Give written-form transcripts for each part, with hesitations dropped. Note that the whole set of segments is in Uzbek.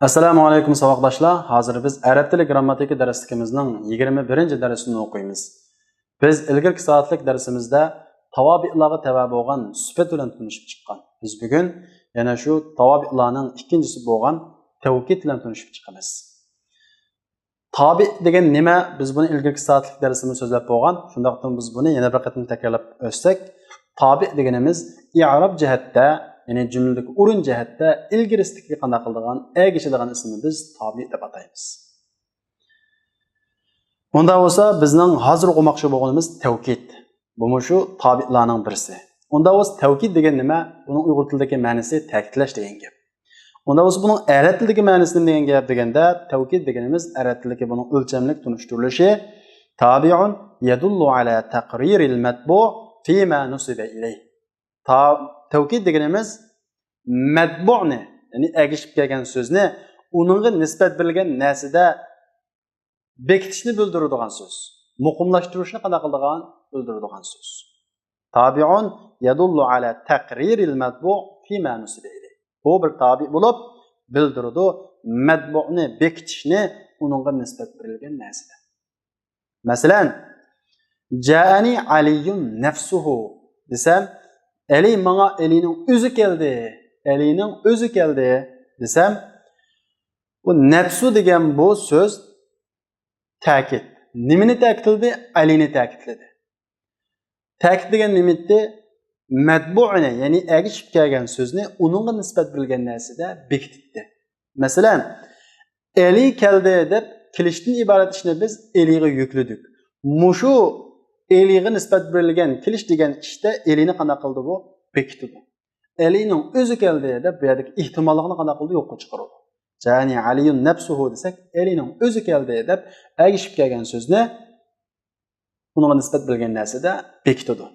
Assalamu alaykum savoqdoshlar. Hozir biz Arab tili grammatiki darsligimizning 21-darsini o'qiymiz. Biz ilgirki soatlik darsimizda tavobilarga tava bo'lgan sifat bilan tanishib chiqqan. Biz bugun yana shu tavobilarning ikkinchisi bo'lgan tavkid bilan tanishib chiqamiz. Tabi degan nima? Biz buni ilgirki soatlik darsimizda so'zlab bo'lgan. Shundaqdan biz buni yana bir qatim takrorlab o'tsak, tabi deganimiz i'rob jihatda, yani cümledeki o'rin jihatda ilgirislikka qanday qiladigan, ergishadigan ismni biz tabi deb ataymiz. Bunda bo'lsa bizning hozir o'qimoqchi bo'lganimiz tavkid. Bu shu tabilarning birisi. Unda bo'lsa tavkid degan nima? Buning uyg'ur tilidagi ma'nosi ta'kidlash degan gap. Unda bo'lsa buning arab tilidagi ma'nosi nima degan gap deganda, tavkid deganimiz arab tilidagi buning o'lchamlik tunishtirilishi tabi'un yadullu ala taqriril matbu' fima nusiba ilayh. Tavkid deganimiz matbu'ni, ya'ni ergishib kelgan so'zni uningga nisbat berilgan narsada bekitishni bildiradigan so'z, muqimlashtirishni qanday qiladigan bildiradigan so'z. Tabi'un yadullu ala taqriril matbu' fima nusiba ilayh. Bu bir tabi bo'lib bildiradi matbu'ni bekitishni uningga nisbat berilgan narsada. Masalan, ja'ani aliyun nafsuhu desam, Ali manga Alining o'zi keldi. Alining o'zi keldi desam, bu nafsu degan bu so'z ta'kid. Nimani ta'kidladi? Alini ta'kidladi. Ta'kid degan nimati? Matbu'ni, ya'ni ergishib kelgan so'zni uningga nisbat berilgan narsada bekitdi. Masalan, Ali keldi deb kelishdan iborat ishni biz Aliga yukladik. Mushu Eliga nisbat berilgan kelish degan ishda elini qanday qildi bu? Bekitdi. Elining o'zi keldi deb bu yerdagi ehtimollikni qanday qildi? Yo'qqa chiqardi. Ja'ani aliyun nafsuhu desak, elining o'zi keldi deb ergishib kelgan so'zni unga nisbat berilgan narsada bekitdi.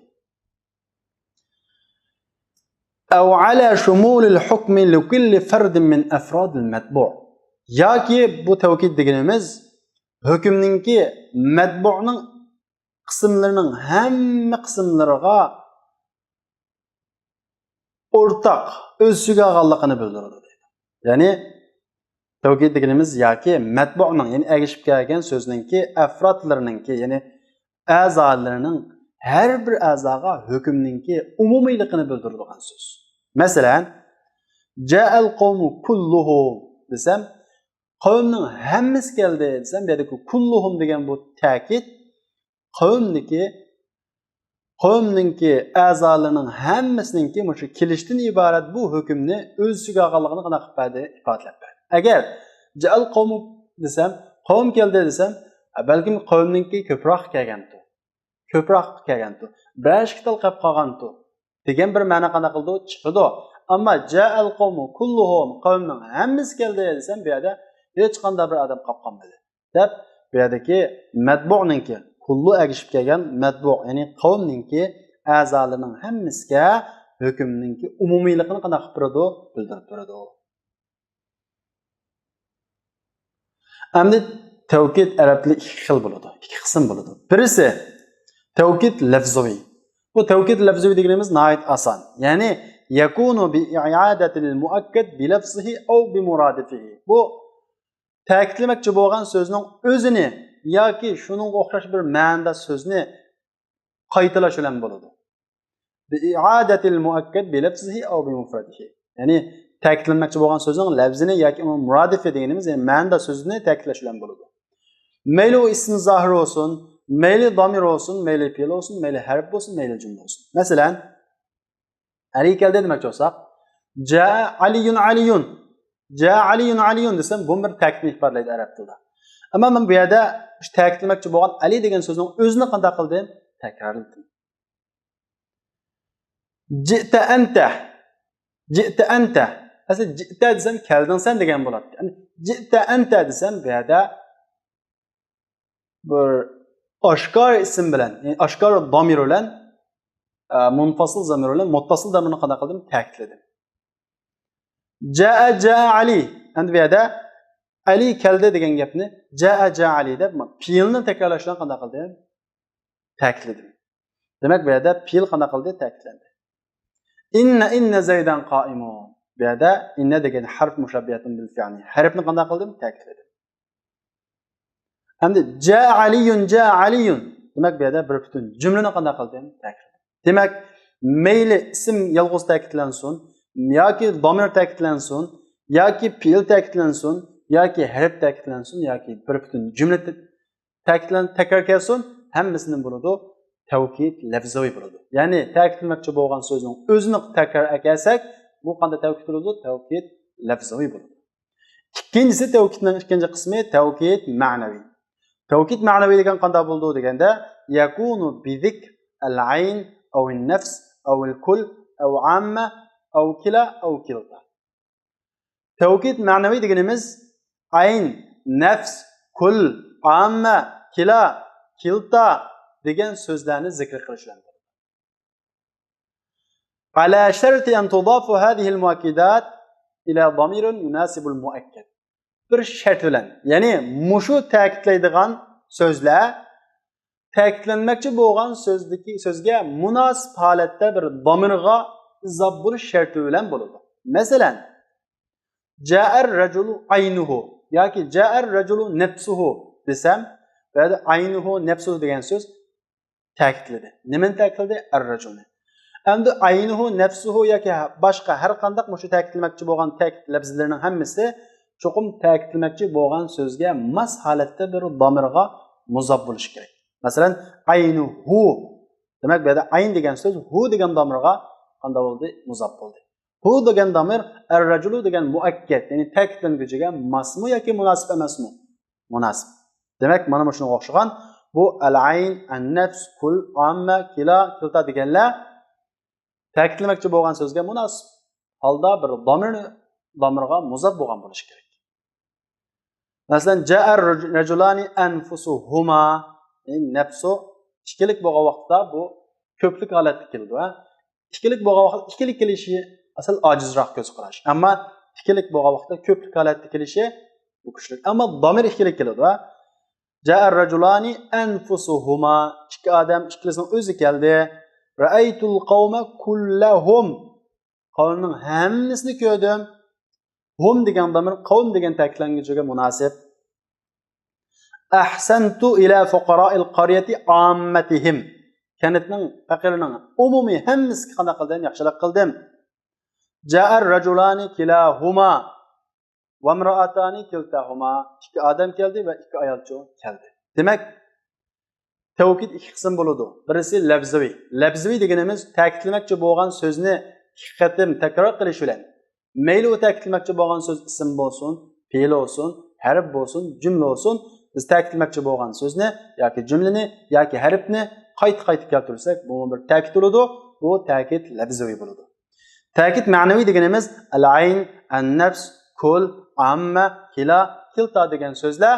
Aw ala shumulil hukmi li kulli fardin min afradil matbu'. Yoki bu tavkid deganimiz hukmningki matbu'ning qismlarining hamma qismlariga o'rtaq o'ziga olganligini bildiradi. Ya'ni tavkid deganimiz yoki matbu'ning, ya'ni ergishib kelgan so'zningki afrodlariningki, ya'ni a'zolarining har bir a'zoga hukmningki umumiyligini bildiradigan so'z. Masalan, ja'al qawmu kulluhum desam, qavmning hammasi keldi desam, bu yerdagi kulluhum degan bu ta'kid qavmninki a'zolarining hammasininki shu kelishdan iborat bu hukmni o'z ichiga olganligini qanday qilib ifodalab berdi. Agar ja'al qawmu desam, qavm keldi desam, balkim qavmninki ko'proq kelgandir. Besh qital qilib qolgandir degan bir ma'no qanday qildi chiqdi. Ammo ja'al qawmu kulluhum, qavmning hammasi keldi desam, bu yerda hech qanday bir odam qolib qolmadi deb bu yerdagi matbu'ninki kullu ergishib kelgan matbu', ya'ni qavmninki a'zolarining hammasiga hukmninki umumiyligini qanday qilib turadi? Bildirib turadi. Endi tavkid arab tilida ikki xil bo'ladi, ikki qism bo'ladi. Birisi tavkid lafziy. Bu tavkid lafziy deganimiz nihoyat oson. Ya'ni yakunu bi i'adatil muakkad bi lafzihi aw bi muradifihi. Bu ta'kidlamoqchi bo'lgan so'zning o'zini yoki shuning o'xshash bir ma'noda so'zni qaytalash bilan bo'ladi. Bi i'adatil muakkad bi lafzihi aw bi mufradihi. Ya'ni ta'kidlanmoqchi bo'lgan so'zning lafzini yoki uni muradifi deganimiz, ya'ni ma'noda so'zni ta'kidlash bilan bo'ladi. Mayli u ism zohir bo'lsin, mayli domir bo'lsin, mayli fe'l bo'lsin, mayli harf bo'lsin, mayli jumla bo'lsin. Masalan, Ali keldi demoqchi bo'lsak, ja'a aliyun aliyun. Ja'a aliyun aliyun desam, bu bir ta'kidni ifodalaydi arab tilida. Ammo men bu yerda ta'kidlamoqchi bo'lgan Ali degan so'zning o'zini qanday qildim? Takrorladim. Ji'ta anta. Ji'ta anta. Asli ji'ta desam kelding sen degan bo'ladi. Ya'ni ji'ta anta desam bu yerda bir oshkor ism bilan, ya'ni oshkor domir bilan munfasil zamir bilan muttasil damirni qanday qildim? Ta'kidladim. Ja'a Ali. Endi bu yerda Ali keldi degan gapni ja'a Ali deb fe'lni takrorlash bilan qanday qildim? Ta'kidladim. Demak bu yerda fe'l qanday qildi? Ta'kidlandi. Inna zaydan qa'imun. Bu yerda inna degan harf mushabbiyatun bil fi'li. Harfni qanday qildim? Ta'kidladim. Endi jaa aliyun. Demak bu yerda bir butun jumlani qanday qildim? Ta'kidladim. Demak, mayli ism yolg'iz ta'kidlansin, yoki domir ta'kidlansin, yoki fe'l ta'kidlansin, yoki harf ta'kidlansin, yoki bir butun jumla ta'kidlanib takror kelsin, hammasini bo'ladi tavkid lafzaviy bo'ladi. Ya'ni ta'kidlamoqchi bo'lgan so'zning o'zini takror akalsak, bu qanday tavkid bo'ladi? Tavkid lafzaviy bo'ladi. Ikkinchisi tavkidning ikkinchi qismi tavkid ma'naviy. Tavkid ma'naviy degan qanday bo'ldi deganda, yakunu bi zikr al-ayn aw an-nafs aw al-kull aw amma aw kila aw kilta. Tavkid ma'naviy deganimiz ayn, nafs, kull, amma, kila, kilta degan so'zlarni zikr qilishlar. Ala sharti an tudafu hadhihi al-muakkidat ila damirun yunasibu al-muakkad. Bir shart bilan, ya'ni mushu ta'kidlaydigan so'zlar ta'kidlanmoqchi bo'lgan so'zga munosib holatda bir damirga izof bo'lish sharti bilan bo'ladi. Masalan, ja'ar rajulu aynuhu yoki ja'ar rajulu nafsuhu desam, bu yerda aynuhu nafsuhu degan so'z ta'kidladi. Nimani ta'kidladi? Ar-rajulni. Endi aynuhu nafsuhu yoki boshqa har qanday mushu ta'kidlamoqchi bo'lgan ta'kid lafzlarining hammasi cho'qim ta'kidlamoqchi bo'lgan so'zga mas holatda bir damirga muzof bo'lishi kerak. Masalan, aynuhu. Demak, bu yerda ayn degan so'z hu degan damirga qanday bo'ldi? Muzof bo'ldi. Hu degan damir ar-rajulu degan muakkad, ya'ni ta'kidlanguchiga masmu yoki munosib emasmi? Munosib. Demak, mana shunga o'xshagan bu al-ayn, an-nafs, kull, amma, kila, kilta deganlar ta'kidlamoqchi bo'lgan so'zga munosib holda bir damirga muzof bo'lgan bo'lishi kerak. Masalan, ja'ar rajulani anfusuhuma, nafsu ikkilik bo'lgan vaqtda bu ko'plik holatda keladi. Ikkilik bo'lgan vaqtda ikkilik kelishi asal ojizroq ko'z qarash. Ammo ikkilik bo'lgan vaqtda ko'plik holatda kelishi bu kuchli. Ammo damir ikkilik keladi. Ja'ar rajulani anfusuhuma, ikki odam ikkilisining o'zi keldi. Ra'aytul qawma kullahum, qavmning hammasini ko'rdim. Hum degan damir qavm degan ta'kidlanguchiga munosib. Ahsantu ila fuqara'il qaryati ammatihim, kanatning faqirning umumiy hammasiga qanday qildim? Yaxshilik qildim. Ja'ar rajulani kilahuma va imra'atani kiltahuma, ikki odam keldi va ikki ayol keldi. Demak, tavkid ikki qism bo'ladi. Birisi lafzaviy. Lafzaviy deganimiz ta'kidlamoqchi bo'lgan so'zni ikki qatim takror qilish bilan, mayli u ta'kidlamoqchi bo'lgan so'z ism bo'lsin, fe'l bo'lsin, harf bo'lsin, jumla bo'lsin, biz ta'kidlamoqchi bo'lgan so'zni yoki jumlani yoki harfni qayta keltirsak, bu bir ta'kid bo'ladi. Bu ta'kid lafzaviy bo'ladi. Ta'kid ma'naviy deganimiz al-ayn, an-nafs, kull, amma, kila, kilta degan so'zlar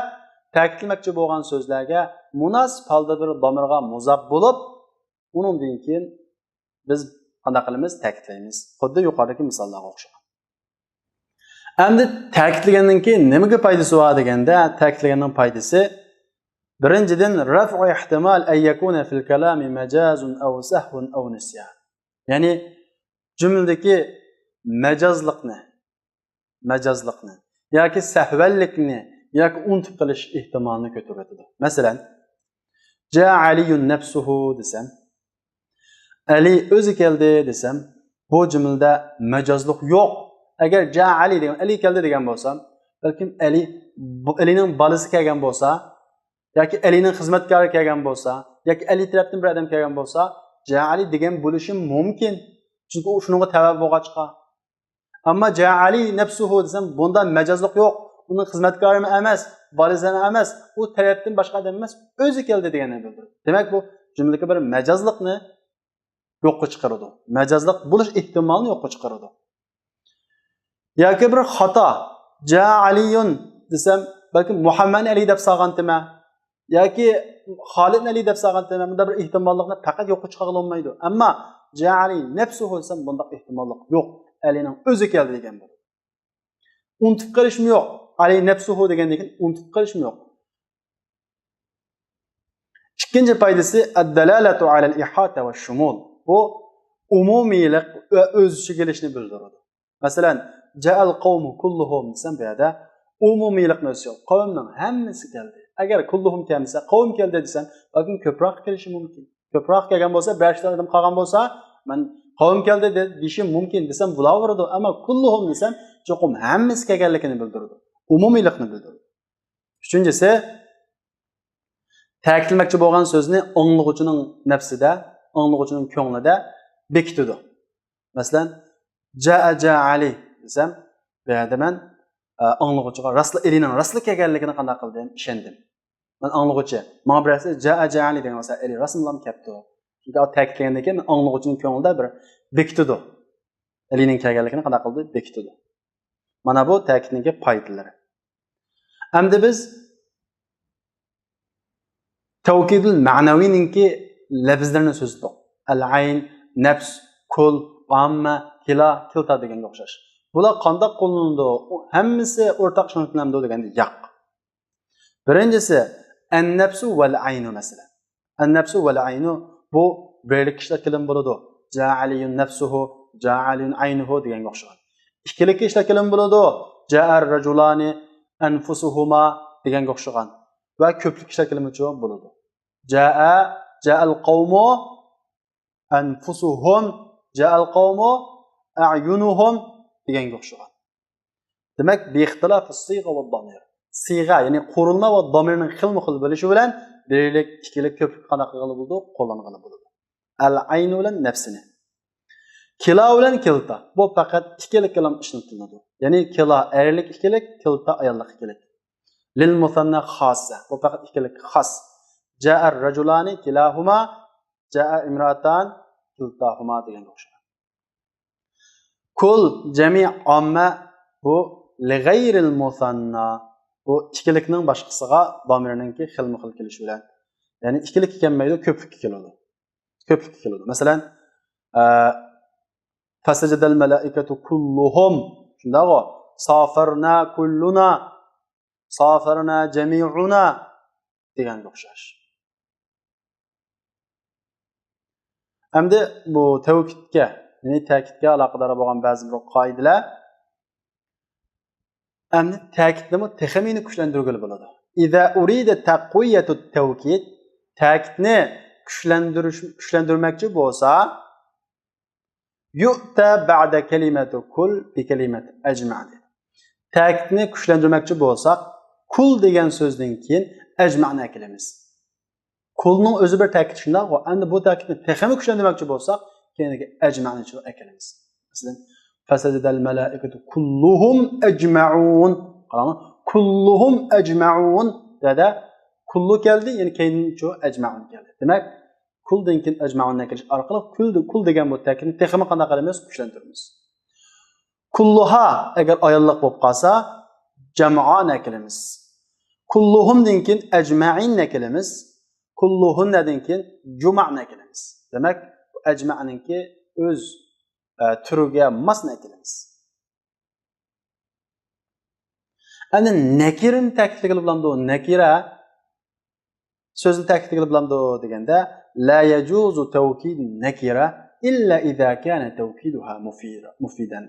ta'kidlamoqchi bo'lgan so'zlarga munosib holda bir damirga muzof bo'lib, undan keyin biz qanday qilamiz? Ta'kidlaymiz. Xuddi yuqoridagi misollarga o'xshagan. Endi ta'kidlagandan keyin nimaga foydasi bor deganda, ta'kidlaganning foydasi birinchidan raf'u ihtimal ay yakuna fil kalami majazun aw sahvun aw nisyan. Ya'ni jumladagi majazliqni yoki sahvallikni yoki unutib qilish ehtimolini ko'taradi. Masalan, ja aliyun nafsuhu desam, Ali o'zi keldi desam, bu jumlada majazliq yo'q. Agar ja Ali degan Ali keldi degan bo'lsam, balkim Alining bolasi kelgan bo'lsa, yoki Alining xizmatkori kelgan bo'lsa, yoki Ali tarafdan bir odam kelgan bo'lsa, ja Ali degan bo'lishi mumkin. Chunki u shunga sabab bo'lg'achqa. Ammo ja Ali nafsuhu desam, bunda majazliq yo'q. Uning xizmatkori emas, bolasi emas, u tarafdan boshqa odam emas, o'zi keldi deganni bildiradi. Demak, bu jumladagi bir majazliqni yo'qqa chiqaradi. Majazliq bo'lish ehtimolini yo'qqa chiqaradi. Yoki bir xato, ja aliyun desam, balki Muhammad Ali deb solg'andimi, yoki Xolid Ali deb solg'andimi, bunda bir ehtimollikni faqat yo'qqa chiqara olmaydi. Ammo ja Ali nafsuhu desam, bunda ehtimollik yo'q. Alining o'zi keldi degan bo'ladi. Unutib qilishmi yo'q. Ali nafsuhu degandan keyin unutib qilishmi yo'q. Ikkinchi foydasi ad-dalalatu ala al-ihata va shumul. Bu umumiylik va o'z ichiga kelishni bildiradi. Masalan, ja'al qawmu kulluhum desam bu yerda umumiylikni o'zi yo'q. Qavmning hammasi keldi. Agar kulluhum kelmasa, qavm keldi desam, balkim ko'proq kelishi mumkin. Ko'proq kelgan bo'lsa, 5 ta odam qolgan bo'lsa, men qavm keldi deshim mumkin desam bo'laveradi. Ammo kulluhum desam, cho'qim hammasi kelganligini bildiradi. Umumiylikni bildiradi. Uchinchisi, ta'kidlamoqchi bo'lgan so'zni anglag'uchining nafsida, anglag'uchining ko'nglida bekitadi. Masalan, ja'a Ali desam, bu yerda men anglag'uchiga rasli elining rasli kelganligini qanday qildim, ishondim. Men anglag'uchi, menga birasi ja'a Ali degan bo'lsa, eli rasmlam kelibdi. Chunki u ta'kidlagandan keyin anglag'uchining ko'nglida bir bekitadi. Elining kelganligini qanday qildi, bekitadi. Mana bu ta'kidning foydalari. Endi biz tavkidul ma'naviyningki lafzlarini so'zladik. Al-ayn, nafs, kul, amma, tila, kilta deganga o'xshash. Bular qanday qo'llanadi? Hammasi o'rtaq tushuniladi deganda yo'q. Birinchisi an-nafsu val aynu masalan. An-nafsu val aynu bu birlik ishlatilgan bo'ladi. Ja'aliyun nafsuhu, ja'aliyun aynuhu deganga o'xshaydi. Ikkilikka ishlatilgan bo'ladi. Ja'ar rajulani anfusuhuma deganga o'xshagan va ko'plik ishlatilmoqchi bo'ladi. Ja'al qawmu anfusuhum, ja'al qawmu a'yunuhum deganga o'xshagan. Demak, beixtilof as-sig'a va ad-damir. Sig'a, ya'ni qurilma va damirning xilma-xil bo'lishi bilan birlik, ikkilik, ko'plik qanaqa qilib bo'ladi, qo'llaniladi bo'ladi. Al-aynu bilan nafsini. Kila bilan kilta. Bu faqat ikkilik bilan ishlatiladi. Ya'ni kila erlik ikkilik, kilta ayollik ikkilik. Lil musanna khassa. Bu faqat ikkilik khas. Ja'ar rajulani kilahuma, ja'a imratan kiltahuma deganga o'xshaydi. Kul jami' amma bu li ghayril musanna. Bu ikkilikning boshqasiga damirninki xilma-xil kelishi bilan. Ya'ni ikkilik kelmaydi, ko'plik keladi. Ko'plik keladi. Masalan, fasajadal malaikatu kulluhum. Shundaqo, safarna kulluna, safarna jami'una deganga o'xshash. Endi bu tavkidga, ya'ni ta'kidga aloqador bo'lgan ba'zi bir qoidalar endi ta'kidni texmini kuchlantirgili bo'ladi. Iza urida taqwiyatu tawkid, ta'kidni kuchlantirmoqchi bo'lsa, yu'ta ba'da kalimatu kul bi kalimati ajma'. Ta'kidni kuchlantirmoqchi bo'lsak, kul degan so'zdan keyin ajma'ni kelamiz. Kulning o'zi bir ta'kid shundoq, endi bu ta'kidni texmi kuchlantirmoqchi bo'lsak, keyingi ajma'ni kelamiz. Masalan, fasajadal malaikatu kulluhum ajma'un. Qarang, kulluhum ajma'un deda kullu keldi, ya'ni keyinchi ajma'un keldi. Demak, kuldan keyin ajma'unga kelish orqali kul degan bu ta'kidni texmi qanday qilamiz, kuchlantiramiz. Kulluha agar ayollik bo'lib qolsa, jam'ana kelamiz. Kulluhumdan keyin ajma'inna kelamiz. Kulluhunnadan keyin juma'na kelamiz. Demak, bu ajma'ninki o'z turiga masna kelamiz. Ana nakirin ta'kidligi bilan nakira so'zni ta'kidligi bilan deganda la yajuzu tawkid nakira illa idza kana tawkiduha mufidan.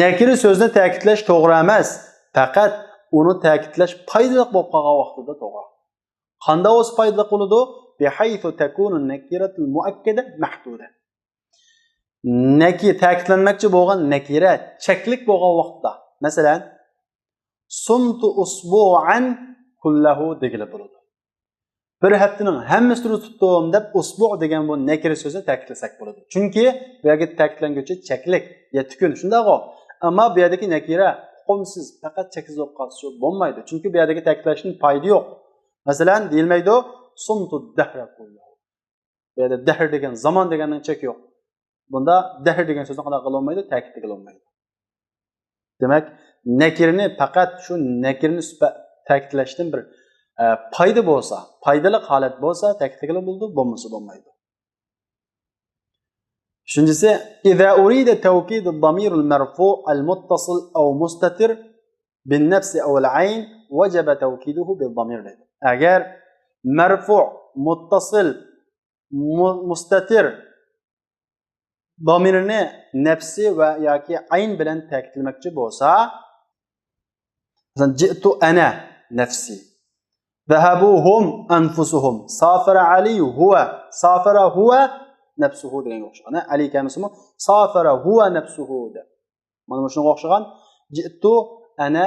Nakira so'zni ta'kidlash to'g'ri emas, faqat uni ta'kidlash foydali bo'lib qolgan vaqtida to'g'ri. Qanday o'z foydali bo'ladi? Bihaythu takunu nakiratul muakkada mahduda. Nakir ta'kidlanmoqchi bo'lgan nakira cheklik bo'lgan vaqtda, masalan, sumtu usbu'an kullahu degili bo'ladi. Bir haftaning hammasini tutdim deb usbu' degan bu nakira so'zni ta'kidlasak bo'ladi. Chunki bu yerga ta'kidlanguchi cheklik, 7 kun shundaqo. Ammo bu yerdagi nakira hukumsiz, faqat cheksiz bo'lib qolishi bo'lmaydi. Chunki bu yerdagi ta'kidlashning foyda yo'q. Masalan, deyilmaydi sumtu dahra kullahu. Bu yerda dahr degan zamon deganning chek yo'q. Bunda dahr degan so'zni qanday qilolmaydi, ta'kid qilolmaydi. Demak, nakirni faqat shu nakirni ta'kidlashdan bir foyda bo'lsa, foydali holat bo'lsa, ta'kid qilib bo'ldi, bo'lmasa bo'lmaydi. Shunchisi, idza urida tawkid ad-damir al-marfu' al-muttasil aw mustatir bin-nafs aw al-ayn wajaba tawkiduhu bil-damir. Agar marfu', muttasil, mustatir domirini nefsi ve yoki ayn bilan ta'kidlamoqchi bo'lsa, masalan, ji'tu ana nafsi, zahabu hum anfusuhum, safara ali huwa, safara huwa nafsuhu deganga o'xshagan. Ali kamisimi safara huwa nafsuhu de. Mana shunga o'xshagan ji'tu ana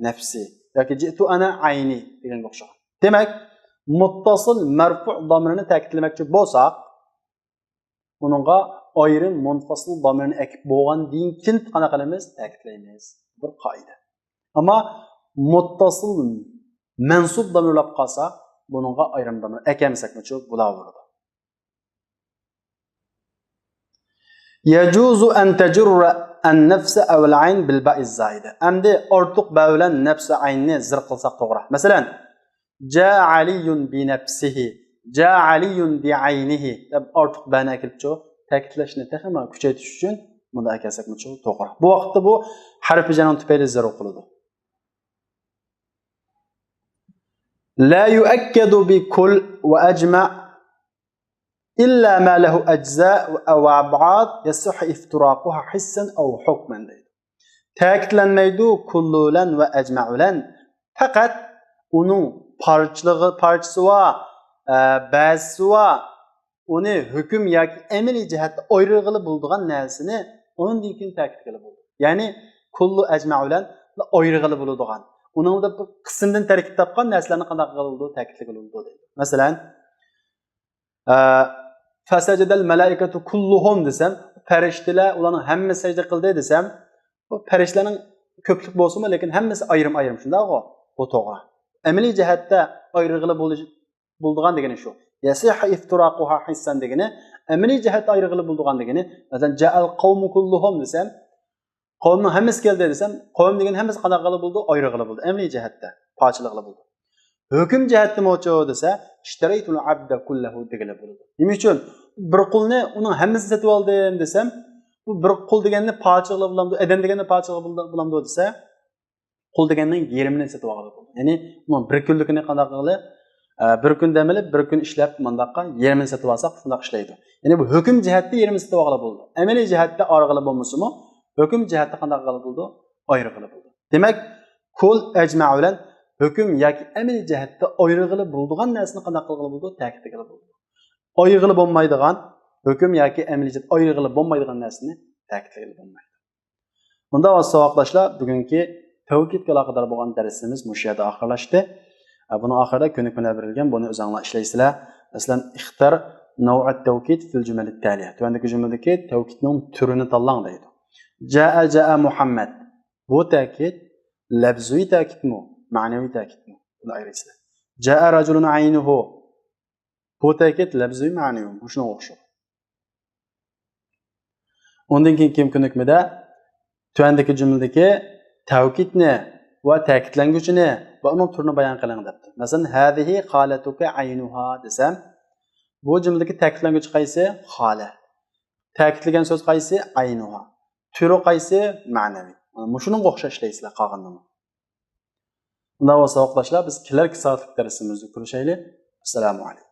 nafsi yoki ji'tu ana ayni deganga o'xshagan. Demak, muttasil marfu' domirini ta'kidlamoqchi bo'lsak, uningga ayrim munfasil domirini ekib bo'lgandan keyin qanaqa qilamiz? Ta'kidlaymiz. Bir qoida. Ammo muttasil mansub domirlab qolsa, buningga ayrim domir ekamsakmi-chu bo'laveradi. Yajuzu an tajurra an-nafs aw al-ayn bil ba'i az-zaida. Endi ortiq ba bilan nafs aynni zir qilsak to'g'ri. Masalan, jaa aliyun bi nafsihi, jaa aliyun bi aynihi deb ortiq ba'ni kelibchi, ta'kidlashni texma kuchaytirish uchun bunda akasakmi-chu to'g'ri. Bu vaqtda bu harfi janon tufayli zir o'qiladi. La yu'akkadu bi kull wa ajma' illa ma lahu ajza' aw ab'ad yasih iftiraquha hissan aw hukman deydi. Ta'kidlanmaydi kullulan va ajma'ulan, faqat uning parchasi va ba'zisi va uni hukm yoki amaliy jihatda ayrig'ili bo'ladigan narsani undan keyin ta'kid qilib bo'ldi. Ya'ni kullu ajma'ulan ayrig'ili bo'ladigan, uning da qismdan tarkib topgan narsalarni qanday qilib ta'kid qilib bo'ldi. Masalan, fasajadal malaikatu kulluhum desam, farishtalar ularning hammasi sajda qildi desam, bu farishtalarning ko'plik bo'lsa-mu, lekin hammasi ayrim-ayrim shundaqmi? Bu to'g'ri. Amaliy jihatda ayrig'ili bo'ladigan degani shu. Yasiha iftiraquha hissan degani, amaliy jihatda ayrig'ili bo'ladigan degani, masalan, ja'al qawmu kulluhum desam, qavmning hammasi keldi desam, qavm degan hammasi qanday qilib bo'ldi? Ayrig'ili bo'ldi. Amaliy jihatda pochiliqli bo'ldi. Hukm jihatda mo'cho desa, ishtaraytul abda kullahu degani bo'ladi. Nima uchun? Bir qulni uning hammasini sotib oldim desam, bu bir qul deganni pochiliqli bo'lamdi, adam deganni pochiliqli bo'lamdi desa, qul deganning yerimini sotib oladi bo'ldi. Ya'ni uni bir kunlikni qanday qilib, bir kun damilib, bir kun ishlab, mandaqqa yerimini sotib olsak, shunday ishlaydi. Ya'ni bu hukm jihatda yerimini sotib oladi bo'ldi. Amaliy jihatda ayrig'ili bo'lmasa-mu, hukm jihatda qanday qilib bo'ldi? Ayrig'ili bo'ldi. Demak, kul ajma' bilan hukm yoki amaliy jihatda ayrig'ili bo'ladigan narsani qanday qilib bo'ldi? Ta'kid qilib bo'ldi. Ayrig'ili bo'lmaydigan hukm yoki amaliy jihat ayrig'ili bo'lmaydigan narsani ta'kid qilib bo'lmaydi. Bunda savdoshlar, bugungi tavkidga aloqador bo'lgan darsimiz mush yerda oxirlashdi. Buni oxirida ko'nikmalar berilgan, buni o'zingizlar ishlaysizlar. Masalan, ixtar naw'at tavkid fil jumlat taliya. Tuvandagi jumladagi tavkidning turini tanlang deydi. Jaa Muhammad. Bu ta'kid labziy ta'kidmi, ma'naviy ta'kidmi? Buni ayirasizlar. Jaa rajulun aynuhu. Bu ta'kid labziy ma'naviy, shunga o'xshaydi. Undan keyin kim ko'nikmada tuvandagi jumladagi tavkidni va ta'kidlanguchini va uning turini bayon qiling debdi. Masalan, hadihi qalatuka aynuha desam, bu jumladagi ta'kidlanguchi qaysi? Xala. Ta'kidlagan so'z qaysi? Aynuha. Turi qaysi? Ma'naviy. Mana shunga o'xshash ishlaysizlar qolganini. Unda bo'lsa o'qitishlar, biz kelarki soatlik darsimizni ko'rishaylik. Assalomu alaykum.